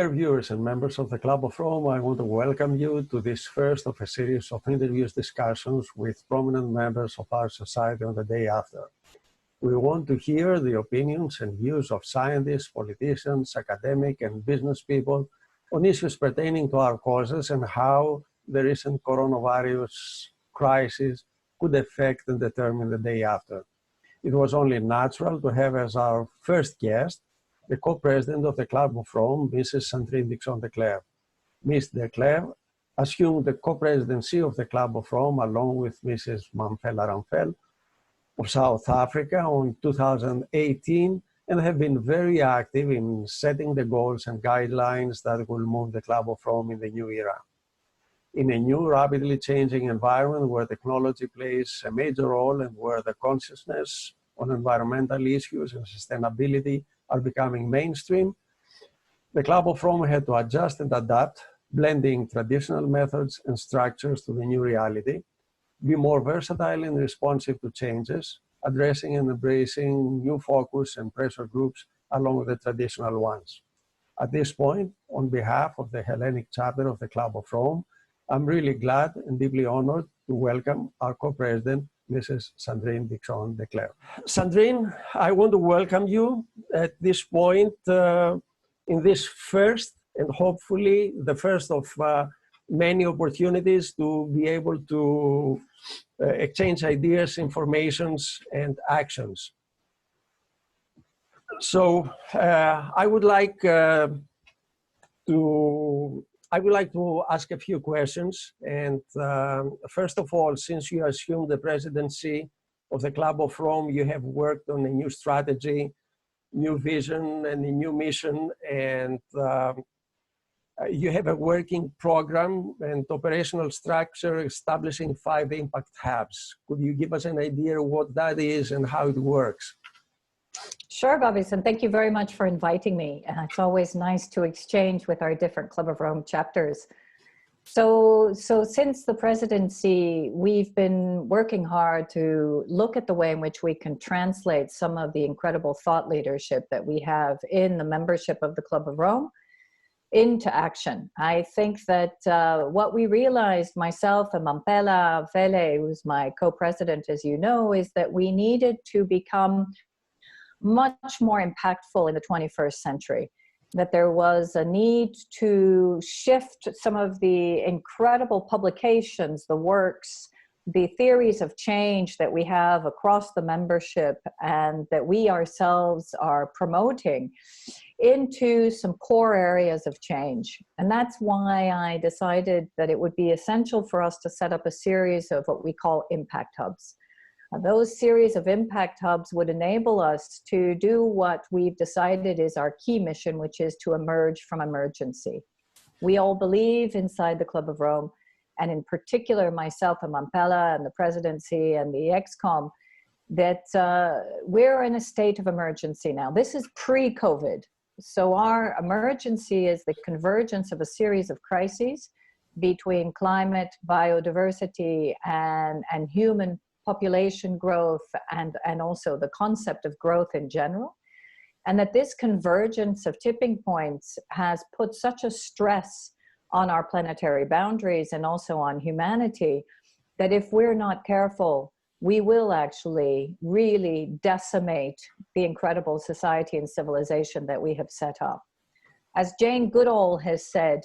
Dear viewers and members of the Club of Rome, I want to welcome you to this first of a series of interviews discussions with prominent members of our society on the day after. We want to hear the opinions and views of scientists, politicians, academic and business people on issues pertaining to our causes and how the recent coronavirus crisis could affect and determine the day after. It was only natural to have as our first guest the co-president of the Club of Rome, Mrs. Sandrine Dixson-Declève. Ms. Declève assumed the co-presidency of the Club of Rome along with Mrs. Ramphele of South Africa in 2018 and have been very active in setting the goals and guidelines that will move the Club of Rome in the new era. In a new, rapidly changing environment where technology plays a major role and where the consciousness on environmental issues and sustainability are becoming mainstream, the Club of Rome had to adjust and adapt, blending traditional methods and structures to the new reality, be more versatile and responsive to changes, addressing and embracing new focus and pressure groups along with the traditional ones. At this point, on behalf of the Hellenic Chapter of the Club of Rome, I'm really glad and deeply honored to welcome our co-president, Mrs. Sandrine Dixson-Declève. Sandrine, I want to welcome you at this point in this first and hopefully the first of many opportunities to be able to exchange ideas, informations, and actions. So I would like to ask a few questions. And first of all, since you assumed the presidency of the Club of Rome, you have worked on a new strategy, new vision, and a new mission, and you have a working program and operational structure establishing 5 impact hubs. Could you give us an idea what that is and how it works? Sure, Babis, and thank you very much for inviting me. It's always nice to exchange with our different Club of Rome chapters. So since the presidency, we've been working hard to look at the way in which we can translate some of the incredible thought leadership that we have in the membership of the Club of Rome into action. I think that what we realized, myself and Ramphele, who's my co-president, as you know, is that we needed to become much more impactful in the 21st century, that there was a need to shift some of the incredible publications, the works, the theories of change that we have across the membership and that we ourselves are promoting into some core areas of change. And that's why I decided that it would be essential for us to set up a series of what we call impact hubs. Those series of impact hubs would enable us to do what we've decided is our key mission, which is to emerge from emergency. We all believe inside the Club of Rome, and in particular myself and Ramphele and the presidency and the ExCom, that we're in a state of emergency now. This is pre-COVID. So our emergency is the convergence of a series of crises between climate, biodiversity, and human population growth, and also the concept of growth in general. And that this convergence of tipping points has put such a stress on our planetary boundaries and also on humanity that if we're not careful, we will actually really decimate the incredible society and civilization that we have set up. As Jane Goodall has said,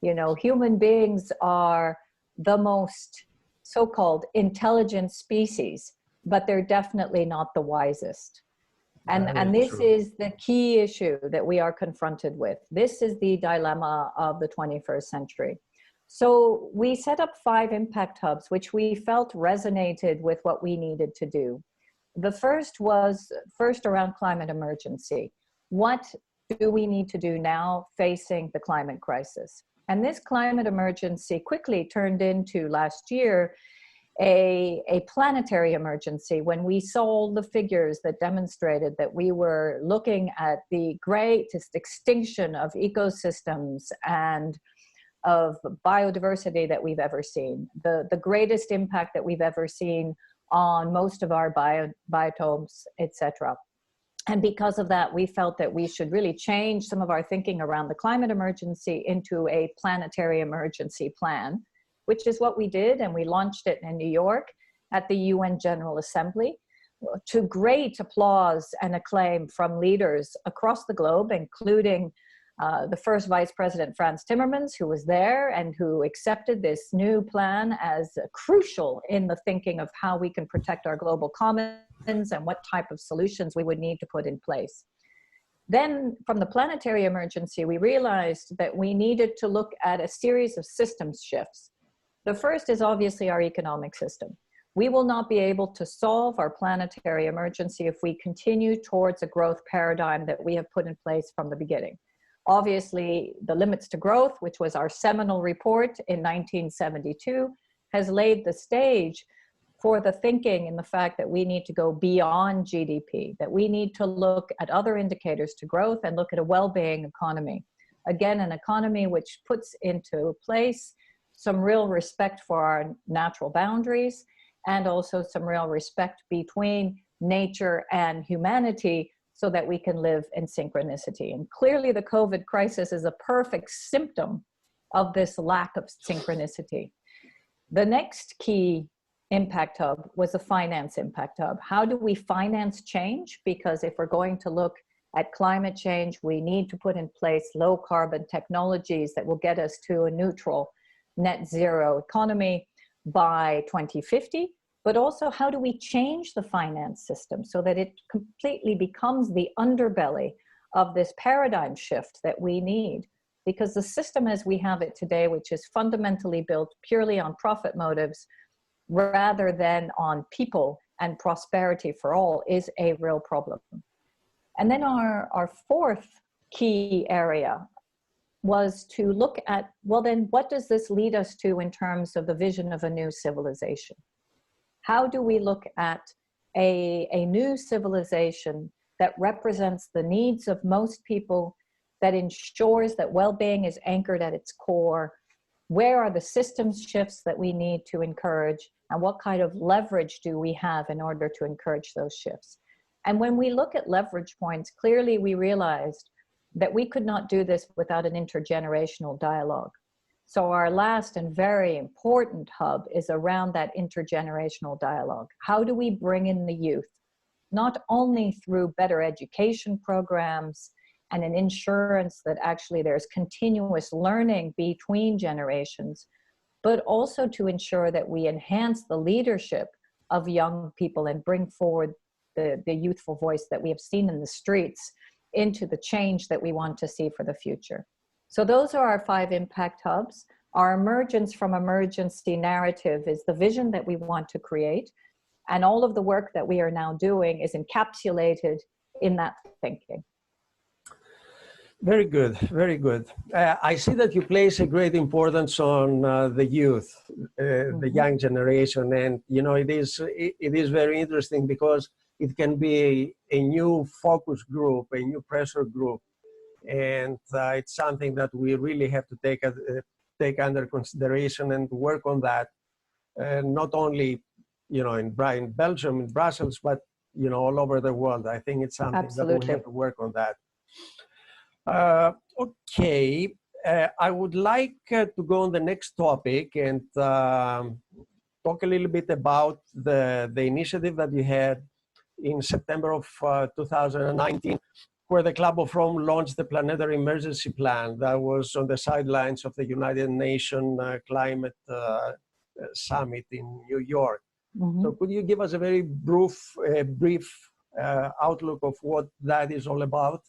you know, human beings are the most so-called intelligent species, but they're definitely not the wisest. And this is the key issue that we are confronted with. This is the dilemma of the 21st century. So we set up 5 impact hubs, which we felt resonated with what we needed to do. The first was around climate emergency. What do we need to do now facing the climate crisis? And this climate emergency quickly turned into last year a planetary emergency when we saw the figures that demonstrated that we were looking at the greatest extinction of ecosystems and of biodiversity that we've ever seen, the greatest impact that we've ever seen on most of our biotomes, etc. And because of that, we felt that we should really change some of our thinking around the climate emergency into a planetary emergency plan, which is what we did. And we launched it in New York at the UN General Assembly, to great applause and acclaim from leaders across the globe, including the first Vice President, Frans Timmermans, who was there and who accepted this new plan as crucial in the thinking of how we can protect our global commons and what type of solutions we would need to put in place. Then from the planetary emergency, we realized that we needed to look at a series of systems shifts. The first is obviously our economic system. We will not be able to solve our planetary emergency if we continue towards a growth paradigm that we have put in place from the beginning. Obviously, the Limits to Growth, which was our seminal report in 1972, has laid the stage for the thinking and the fact that we need to go beyond GDP, that we need to look at other indicators to growth and look at a well-being economy. Again, an economy which puts into place some real respect for our natural boundaries and also some real respect between nature and humanity, so that we can live in synchronicity. And clearly the COVID crisis is a perfect symptom of this lack of synchronicity. The next key impact hub was the finance impact hub. How do we finance change? Because if we're going to look at climate change, we need to put in place low carbon technologies that will get us to a neutral net zero economy by 2050. But also, how do we change the finance system so that it completely becomes the underbelly of this paradigm shift that we need? Because the system as we have it today, which is fundamentally built purely on profit motives rather than on people and prosperity for all, is a real problem. And then our fourth key area was to look at, well, then what does this lead us to in terms of the vision of a new civilization? How do we look at a new civilization that represents the needs of most people, that ensures that well-being is anchored at its core? Where are the systems shifts that we need to encourage? And what kind of leverage do we have in order to encourage those shifts? And when we look at leverage points, clearly we realized that we could not do this without an intergenerational dialogue. So our last and very important hub is around that intergenerational dialogue. How do we bring in the youth, not only through better education programs and an insurance that actually there's continuous learning between generations, but also to ensure that we enhance the leadership of young people and bring forward the youthful voice that we have seen in the streets into the change that we want to see for the future. So those are our 5 impact hubs. Our emergence from emergency narrative is the vision that we want to create. And all of the work that we are now doing is encapsulated in that thinking. Very good, very good. I see that you place a great importance on the youth, the young generation. And, you know, it is very interesting because it can be a new focus group, a new pressure group. And it's something that we really have to take under consideration and work on that, not only, you know, in Belgium, in Brussels, but, you know, all over the world. I think it's something that we have to work on that. Okay, I would like to go on the next topic and talk a little bit about the initiative that you had in September of 2019, where the Club of Rome launched the Planetary Emergency Plan that was on the sidelines of the United Nations Climate Summit in New York. So could you give us a very brief outlook of what that is all about?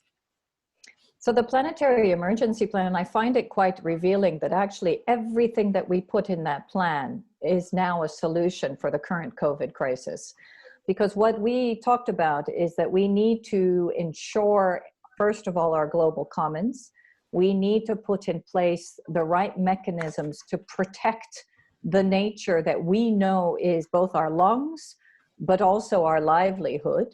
So the Planetary Emergency Plan, I find it quite revealing that actually everything that we put in that plan is now a solution for the current COVID crisis. Because what we talked about is that we need to ensure, first of all, our global commons. We need to put in place the right mechanisms to protect the nature that we know is both our lungs, but also our livelihood.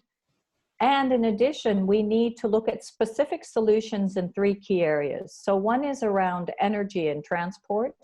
And in addition, we need to look at specific solutions in 3 key areas. So one is around energy and transport,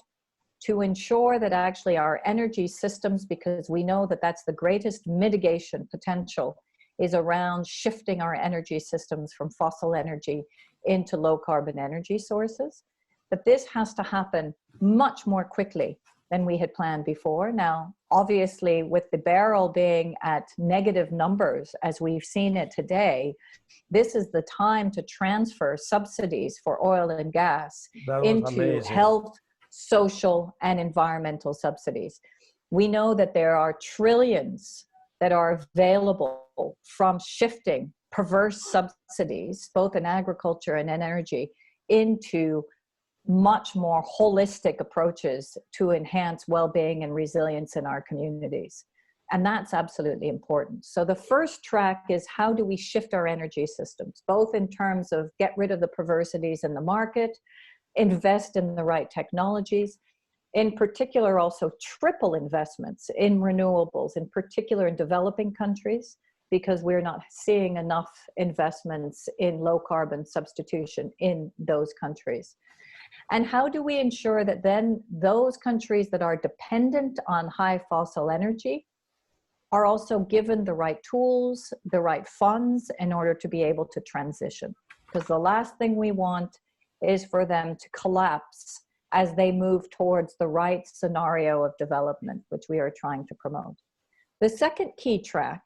to ensure that actually our energy systems, because we know that that's the greatest mitigation potential is around shifting our energy systems from fossil energy into low carbon energy sources. But this has to happen much more quickly than we had planned before. Now, obviously, with the barrel being at negative numbers as we've seen it today, this is the time to transfer subsidies for oil and gas into health, social, and environmental subsidies. We know that there are trillions that are available from shifting perverse subsidies, both in agriculture and in energy, into much more holistic approaches to enhance well-being and resilience in our communities. And that's absolutely important. So the first track is, how do we shift our energy systems, both in terms of get rid of the perversities in the market, invest in the right technologies, in particular also triple investments in renewables, in particular in developing countries, because we're not seeing enough investments in low carbon substitution in those countries. And how do we ensure that then those countries that are dependent on high fossil energy are also given the right tools, the right funds in order to be able to transition? Because the last thing we want is for them to collapse as they move towards the right scenario of development, which we are trying to promote. The second key track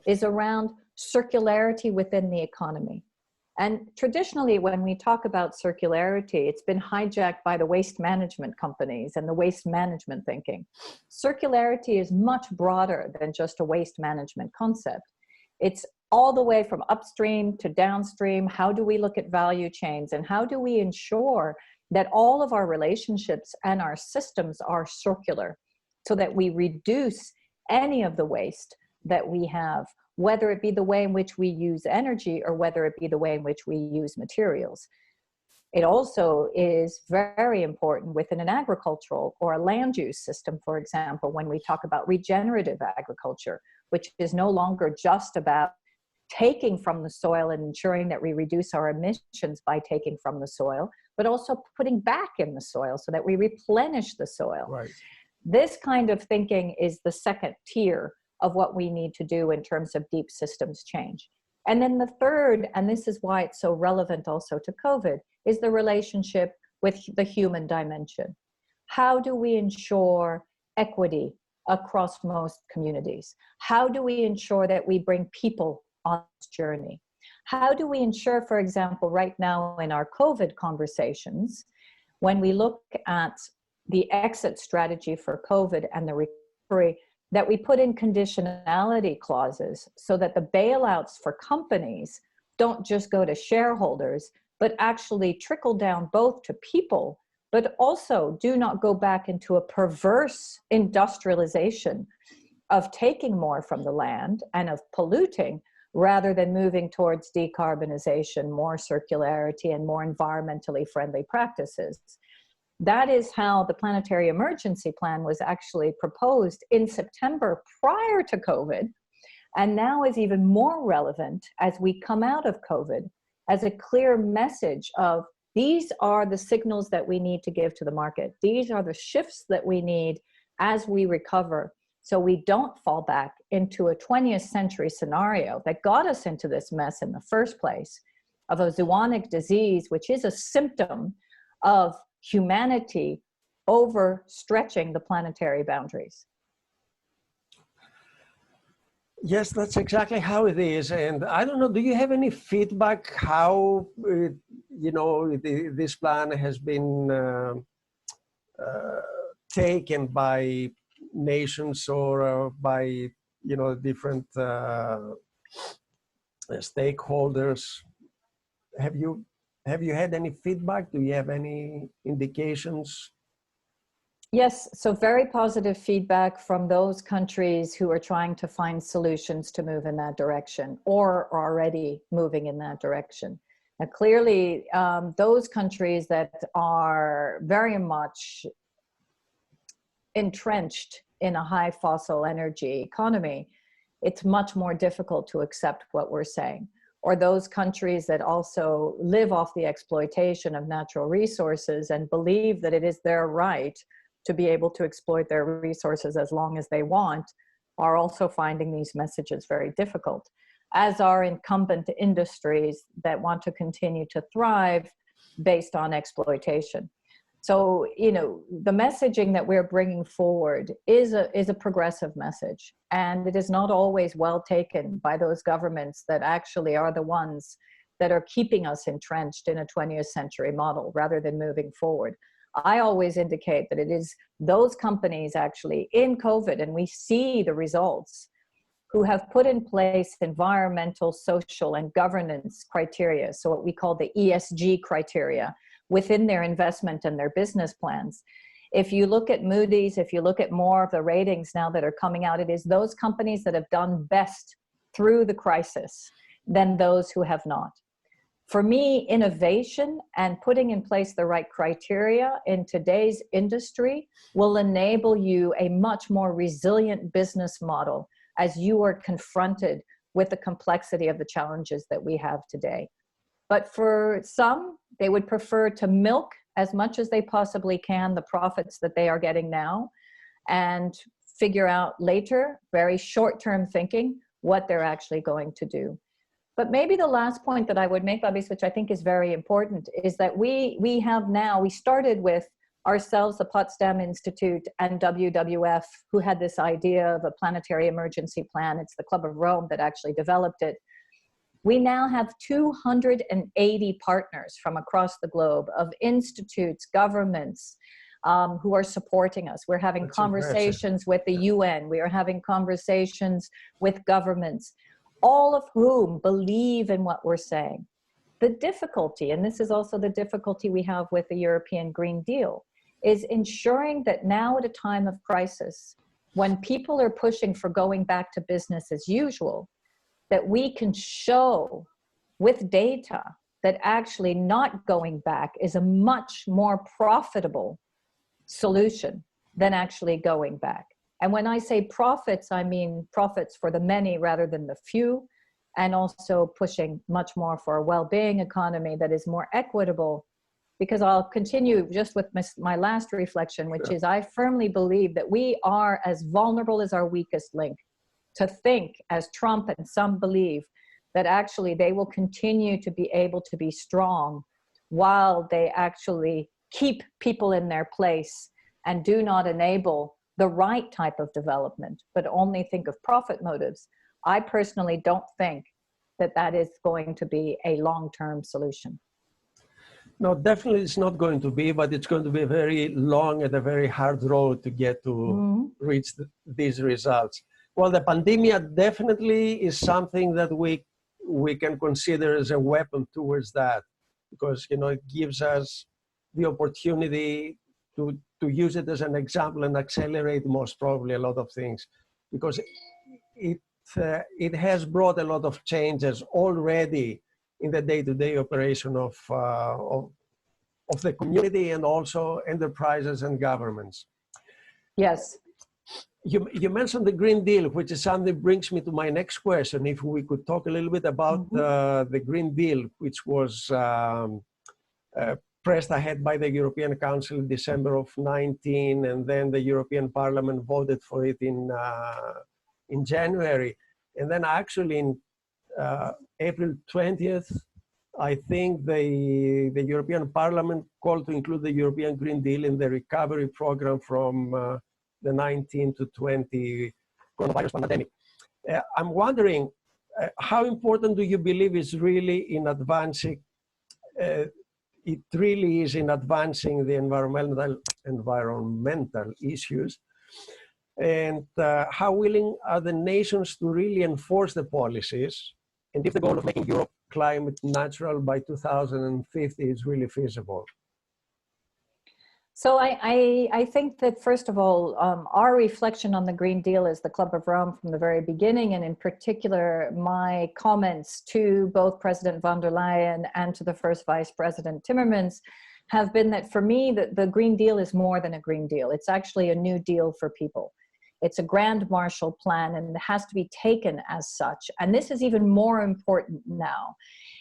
is around circularity within the economy. And traditionally, when we talk about circularity, it's been hijacked by the waste management companies and the waste management thinking. Circularity is much broader than just a waste management concept. It's all the way from upstream to downstream. How do we look at value chains, and how do we ensure that all of our relationships and our systems are circular so that we reduce any of the waste that we have, whether it be the way in which we use energy or whether it be the way in which we use materials. It also is very important within an agricultural or a land use system, for example, when we talk about regenerative agriculture, which is no longer just about taking from the soil and ensuring that we reduce our emissions by taking from the soil, but also putting back in the soil so that we replenish the soil. Right. This kind of thinking is the second tier of what we need to do in terms of deep systems change. And then the third, and this is why it's so relevant also to COVID, is the relationship with the human dimension. How do we ensure equity across most communities? How do we ensure that we bring people on this journey? How do we ensure, for example, right now in our COVID conversations, when we look at the exit strategy for COVID and the recovery, that we put in conditionality clauses so that the bailouts for companies don't just go to shareholders, but actually trickle down both to people, but also do not go back into a perverse industrialization of taking more from the land and of polluting, rather than moving towards decarbonization, more circularity, and more environmentally friendly practices. That is how the Planetary Emergency Plan was actually proposed in September prior to COVID, and now is even more relevant as we come out of COVID, as a clear message of these are the signals that we need to give to the market. These are the shifts that we need as we recover, so we don't fall back into a 20th century scenario that got us into this mess in the first place, of a zoonotic disease, which is a symptom of humanity overstretching the planetary boundaries. Yes, that's exactly how it is. And I don't know, do you have any feedback how, this plan has been taken by nations or by, different stakeholders? Have you had any feedback? Do you have any indications? Yes, so very positive feedback from those countries who are trying to find solutions to move in that direction or are already moving in that direction. Now, clearly, those countries that are very much entrenched in a high fossil energy economy, it's much more difficult to accept what we're saying. Or those countries that also live off the exploitation of natural resources and believe that it is their right to be able to exploit their resources as long as they want, are also finding these messages very difficult. as are incumbent industries that want to continue to thrive based on exploitation. So, you know, the messaging that we're bringing forward is a progressive message, and it is not always well taken by those governments that actually are the ones that are keeping us entrenched in a 20th century model rather than moving forward. I always indicate that it is those companies actually in COVID, and we see the results, who have put in place environmental, social, and governance criteria, so what we call the ESG criteria, within their investment and their business plans. If you look at Moody's, if you look at more of the ratings now that are coming out, it is those companies that have done best through the crisis than those who have not. For me, innovation and putting in place the right criteria in today's industry will enable you a much more resilient business model as you are confronted with the complexity of the challenges that we have today. But for some, they would prefer to milk as much as they possibly can the profits that they are getting now and figure out later, very short-term thinking, what they're actually going to do. But maybe the last point that I would make, Babis, which I think is very important, is that we started with ourselves, the Potsdam Institute and WWF, who had this idea of a planetary emergency plan. It's the Club of Rome that actually developed it. We now have 280 partners from across the globe of institutes, governments, who are supporting us. We're having conversations with the UN. We are having conversations with governments, all of whom believe in what we're saying. The difficulty, and this is also the difficulty we have with the European Green Deal, is ensuring that now at a time of crisis, when people are pushing for going back to business as usual, that we can show with data that actually not going back is a much more profitable solution than actually going back. And when I say profits, I mean profits for the many rather than the few, and also pushing much more for a well-being economy that is more equitable. Because I'll continue just with my last reflection, which is I firmly believe that we are as vulnerable as our weakest link. To think, as Trump and some believe, that actually they will continue to be able to be strong while they actually keep people in their place and do not enable the right type of development, but only think of profit motives. I personally don't think that that is going to be a long-term solution. No, definitely it's not going to be, but it's going to be a very long and a very hard road to get to reach these results. Well, the pandemic definitely is something that we can consider as a weapon towards that, because, you know, it gives us the opportunity to use it as an example and accelerate most probably a lot of things, because it has brought a lot of changes already in the day-to-day operation of the community and also enterprises and governments. Yes. You mentioned the Green Deal, which is something that brings me to my next question. If we could talk a little bit about the Green Deal, which was pressed ahead by the European Council in December of 19, and then the European Parliament voted for it in January. And then actually in April 20th, I think the European Parliament called to include the European Green Deal in the recovery program from the 19 to 20 coronavirus pandemic. I'm wondering, how important do you believe is really in advancing, it really is in advancing the environmental issues? And how willing are the nations to really enforce the policies? And if the goal of making Europe climate neutral by 2050 is really feasible? So I think that, first of all, our reflection on the Green Deal as the Club of Rome from the very beginning, and in particular, my comments to both President von der Leyen and to the first Vice President Timmermans, have been that for me, the Green Deal is more than a Green Deal. It's actually a new deal for people. It's a grand Marshall Plan, and it has to be taken as such. And this is even more important now.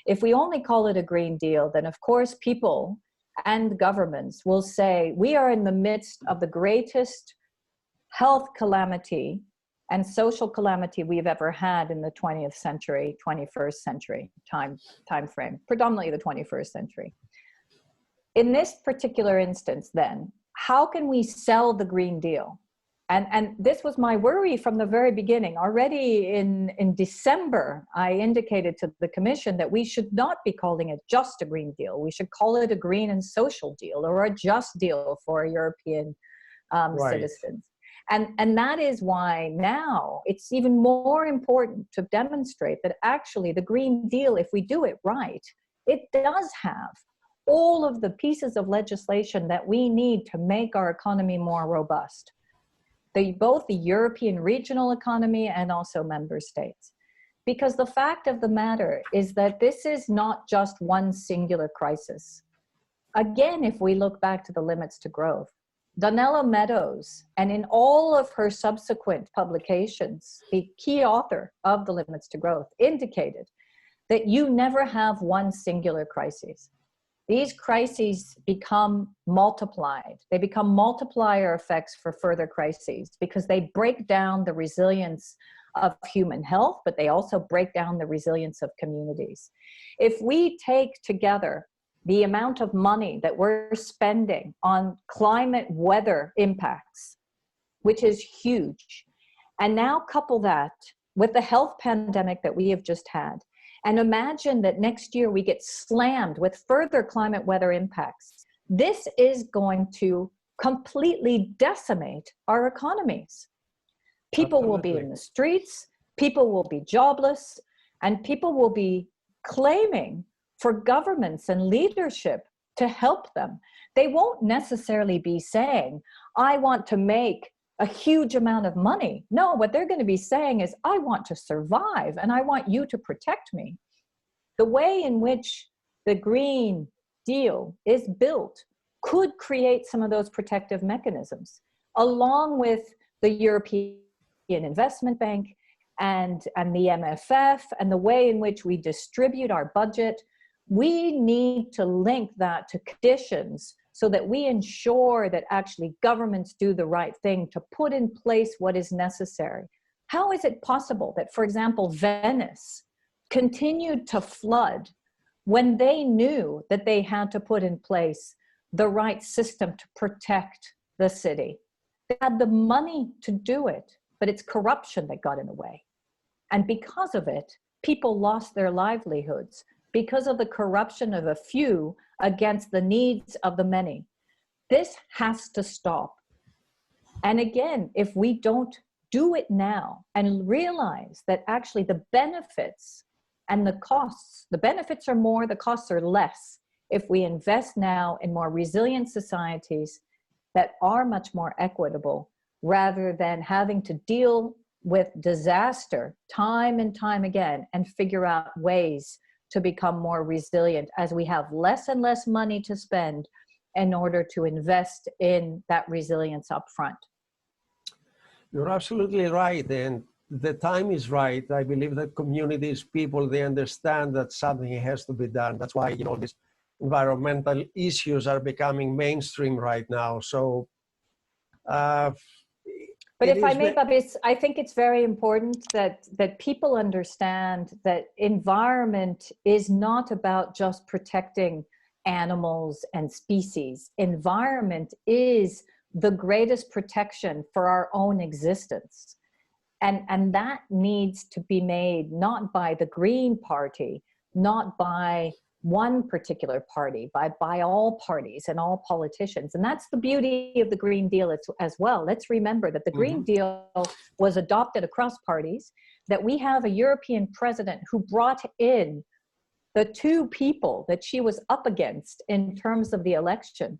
If we only call it a Green Deal, then of course people and governments will say, we are in the midst of the greatest health calamity and social calamity we've ever had in the 20th century, 21st century time frame, predominantly the 21st century. In this particular instance, then, how can we sell the Green Deal? And this was my worry from the very beginning. Already in December, I indicated to the Commission that we should not be calling it just a Green Deal. We should call it a green and social deal, or a just deal for European citizens. And that is why now it's even more important to demonstrate that actually the Green Deal, if we do it right, it does have all of the pieces of legislation that we need to make our economy more robust. Both the European regional economy and also member states. Because the fact of the matter is that this is not just one singular crisis. Again, if we look back to the limits to growth, Donella Meadows, and in all of her subsequent publications, the key author of the limits to growth, indicated that you never have one singular crisis. These crises become multiplied. They become multiplier effects for further crises because they break down the resilience of human health, but they also break down the resilience of communities. If we take together the amount of money that we're spending on climate weather impacts, which is huge, and now couple that with the health pandemic that we have just had, and imagine that next year we get slammed with further climate weather impacts. This is going to completely decimate our economies. People will be in the streets, people will be jobless, and people will be claiming for governments and leadership to help them. They won't necessarily be saying, I want to make a huge amount of money. No, what they're going to be saying is, I want to survive and I want you to protect me. The way in which the Green Deal is built could create some of those protective mechanisms, along with the European Investment Bank and the MFF and the way in which we distribute our budget. We need to link that to conditions so that we ensure that actually governments do the right thing to put in place what is necessary. How is it possible that, for example, Venice continued to flood when they knew that they had to put in place the right system to protect the city? They had the money to do it, but it's corruption that got in the way. And because of it, people lost their livelihoods because of the corruption of a few against the needs of the many. This has to stop. And again, if we don't do it now and realize that actually the benefits and the costs, the benefits are more, the costs are less, if we invest now in more resilient societies that are much more equitable, rather than having to deal with disaster time and time again and figure out ways to become more resilient as we have less and less money to spend in order to invest in that resilience up front. You're absolutely right, and the time is right. I believe that communities, people, they understand that something has to be done. That's why, you know, these environmental issues are becoming mainstream right now. So, but if I may, Babis, I think it's very important that people understand that environment is not about just protecting animals and species. Environment is the greatest protection for our own existence. And that needs to be made not by the Green Party, not by one particular party, by all parties and all politicians. And that's the beauty of the Green Deal as well. Let's remember that the Green Deal was adopted across parties, that we have a European president who brought in the two people that she was up against in terms of the election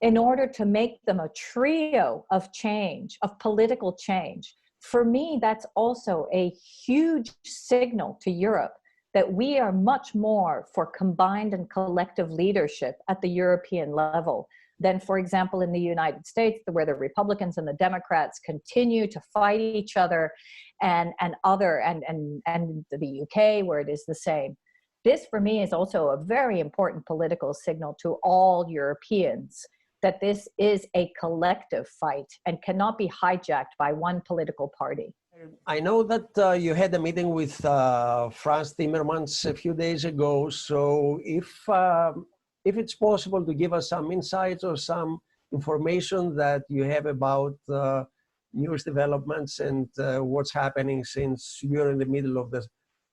in order to make them a trio of change, of political change. For me, that's also a huge signal to Europe that we are much more for combined and collective leadership at the European level than, for example, in the United States, where the Republicans and the Democrats continue to fight each other, and the UK, where it is the same. This, for me, is also a very important political signal to all Europeans that this is a collective fight and cannot be hijacked by one political party. I know that you had a meeting with Franz Timmermans a few days ago. So if it's possible to give us some insights or some information that you have about newest developments and what's happening, since you're in the middle of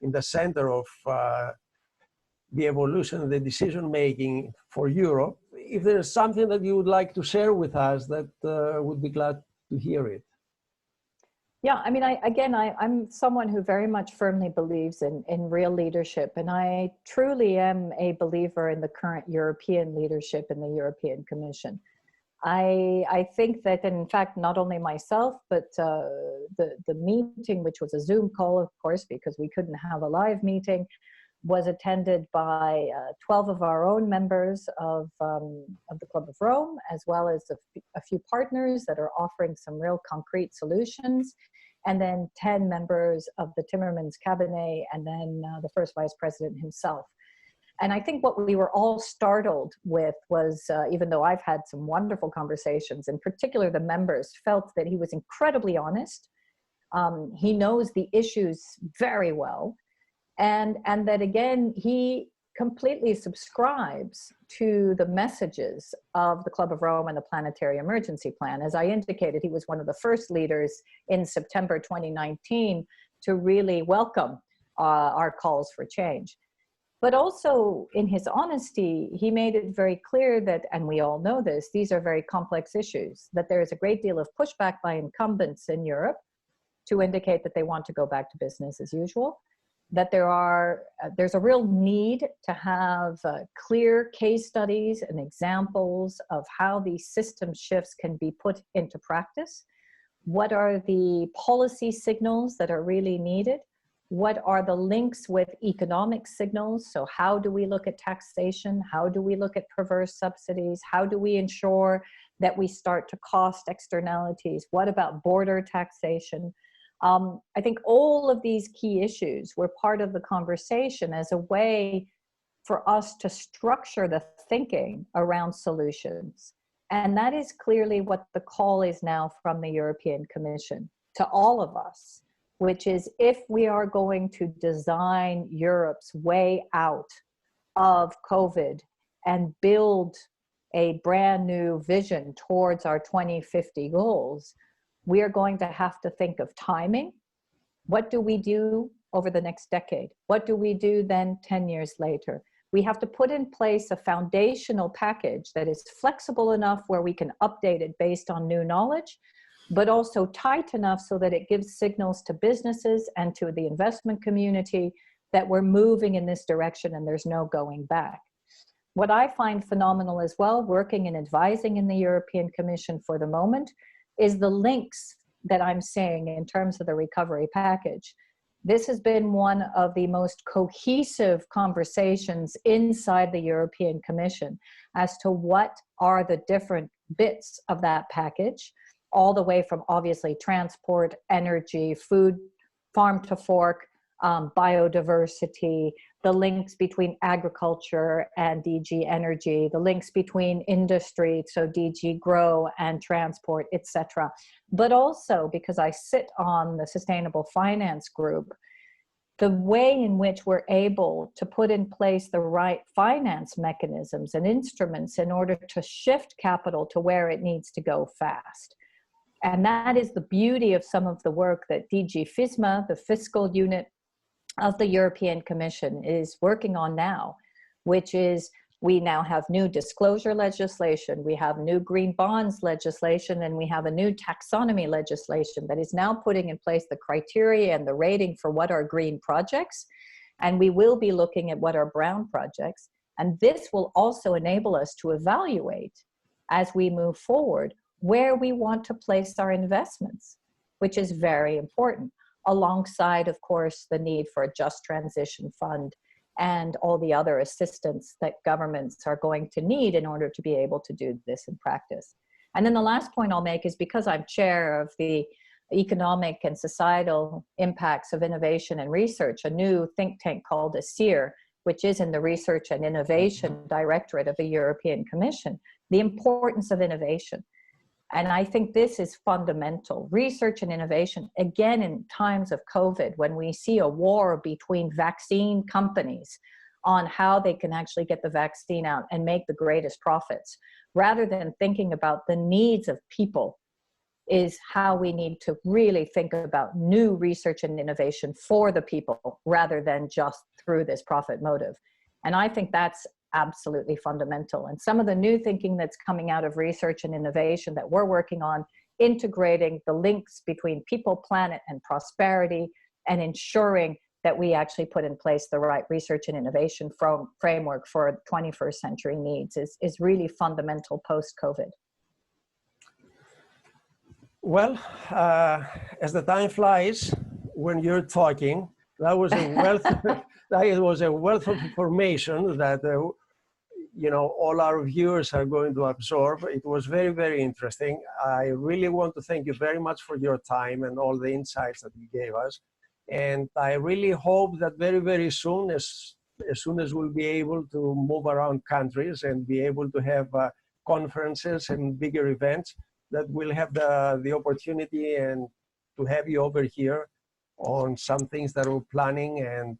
in the center of the evolution of the decision making for Europe. If there's something that you would like to share with us, that would be glad to hear it. Yeah, I mean, I'm someone who very much firmly believes in real leadership, and I truly am a believer in the current European leadership in the European Commission. I think that, in fact, not only myself, but the meeting, which was a Zoom call, of course, because we couldn't have a live meeting, was attended by 12 of our own members of the Club of Rome, as well as a few partners that are offering some real concrete solutions, and then 10 members of the Timmermans cabinet, and then the first vice president himself. And I think what we were all startled with was, even though I've had some wonderful conversations, in particular the members felt that he was incredibly honest. He knows the issues very well. And that, again, he completely subscribes to the messages of the Club of Rome and the Planetary Emergency Plan. As I indicated, he was one of the first leaders in September 2019 to really welcome our calls for change. But also, in his honesty, he made it very clear that, and we all know this, these are very complex issues, that there is a great deal of pushback by incumbents in Europe to indicate that they want to go back to business as usual, that there's a real need to have clear case studies and examples of how these system shifts can be put into practice. What are the policy signals that are really needed? What are the links with economic signals? So how do we look at taxation? How do we look at perverse subsidies? How do we ensure that we start to cost externalities? What about border taxation? I think all of these key issues were part of the conversation as a way for us to structure the thinking around solutions. And that is clearly what the call is now from the European Commission to all of us, which is, if we are going to design Europe's way out of COVID and build a brand new vision towards our 2050 goals, we are going to have to think of timing. What do we do over the next decade? What do we do then 10 years later? We have to put in place a foundational package that is flexible enough where we can update it based on new knowledge, but also tight enough so that it gives signals to businesses and to the investment community that we're moving in this direction and there's no going back. What I find phenomenal as well, working and advising in the European Commission for the moment, is the links that I'm seeing in terms of the recovery package. This has been one of the most cohesive conversations inside the European Commission as to what are the different bits of that package, all the way from obviously transport, energy, food, farm to fork, biodiversity, the links between agriculture and DG Energy, the links between industry, so DG Grow and transport, etc. But also, because I sit on the Sustainable Finance Group, the way in which we're able to put in place the right finance mechanisms and instruments in order to shift capital to where it needs to go fast. And that is the beauty of some of the work that DG FISMA, the fiscal unit of the European Commission, is working on now, which is, we now have new disclosure legislation, we have new green bonds legislation, and we have a new taxonomy legislation that is now putting in place the criteria and the rating for what are green projects. And we will be looking at what are brown projects. And this will also enable us to evaluate, as we move forward, where we want to place our investments, which is very important, alongside, of course, the need for a just transition fund and all the other assistance that governments are going to need in order to be able to do this in practice. And then the last point I'll make is, because I'm chair of the economic and societal impacts of innovation and research, a new think tank called ASEER, which is in the Research and Innovation Directorate of the European Commission, the importance of innovation. And I think this is fundamental. Research and innovation, again, in times of COVID, when we see a war between vaccine companies on how they can actually get the vaccine out and make the greatest profits, rather than thinking about the needs of people, is how we need to really think about new research and innovation for the people rather than just through this profit motive. And I think that's absolutely fundamental. And some of the new thinking that's coming out of research and innovation that we're working on, integrating the links between people, planet, and prosperity, and ensuring that we actually put in place the right research and innovation framework for 21st century needs is really fundamental post-COVID. Well, as the time flies, when you're talking, that was a wealth. That was a wealth of information that all our viewers are going to absorb. It was very, very interesting. I really want to thank you very much for your time and all the insights that you gave us. And I really hope that very, very soon, as soon as we'll be able to move around countries and be able to have conferences and bigger events, that we'll have the opportunity and to have you over here on some things that we're planning. And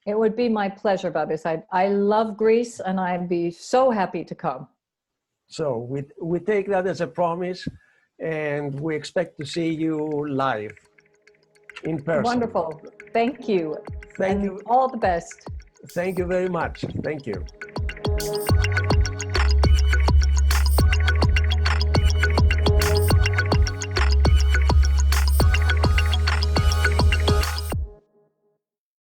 it would be my pleasure, Babis. I love Greece, and I'd be so happy to come. So we take that as a promise, and we expect to see you live in person. Wonderful. Thank you. Thank you. All the best. Thank you very much. Thank you.